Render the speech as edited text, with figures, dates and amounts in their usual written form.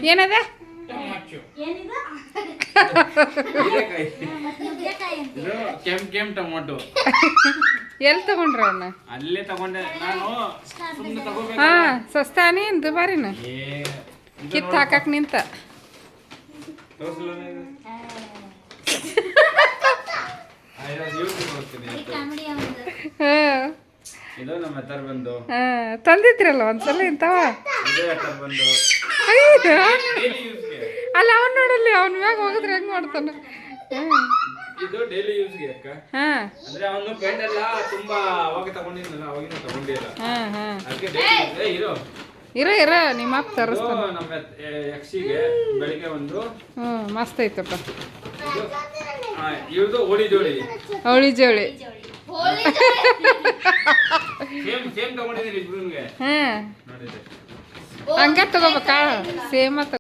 ಏನದ ಕೆಂಪ್ ಟೊಮೊಟೊ ಎಲ್ಲಿ ತಗೊಂಡ್ರ ಅವನ್ನ ಅಲ್ಲೇ ತಗೊಂಡೆ ನಾನು ಸುಮ್ಮನೆ ತಗೋಬೇಕು ಹಾ ಸಸ್ತಾನಿ ದುಬಾರಿನ ಕಿತ್ತು ಹಾಕಕ್ ನಿಂತ ಇದು ನಮ್ಮ ಹತ್ರ ಬಂದು ತಂದಿದ್ರಲ್ಲ ಒಂದ್ಸಲ ಇಂತವ ಇದೇ ಹತ್ರ ಬಂದು ಅಲ್ಲ ಅವ್ನು ನೋಡಲ್ಲಿ ಅವ್ನ ಮ್ಯಾಗ ಹೋಗಿದ್ರೆ ಹೆಂಗ್ ಮಾಡ್ತಾನ ಇದು ಡೈಲಿ ಯೂಸ್ಗೆ ಅಕ್ಕ ಅಂದ್ರೆ ಅವನು ಪೇಂಟ್ ಎಲ್ಲ ತುಂಬಾ ಅವಾಗ ತಗೊಂಡಿದ್ನಲ್ಲ ಅವಾಗಿನ ತಗೊಂಡಿಲ್ಲ ಅದಕ್ಕೆ ಡೈಲಿ ಇರೋ ನಿಮ್ಮ ಅಪ್ಪ ತರಿಸ್ತಾನ ನಮ್ಮ ಯಕ್ಷಿಗೆ ಬೆಳಿಗ್ಗೆ ಒಂದು ಮಸ್ತ್ ಐತಪ್ಪ ಇವ್ರದ್ದು ಹೋಳಿ ಜೋಳಿ ಅವಳಿ ಜೋಳಿ ಸೇಮ್ ತಗೊಂಡಿದ್ದೀರಿ ಇಬ್ರಿಗೆ ಹಂಗ ತಗೋಬೇಕಾ ಸೇಮ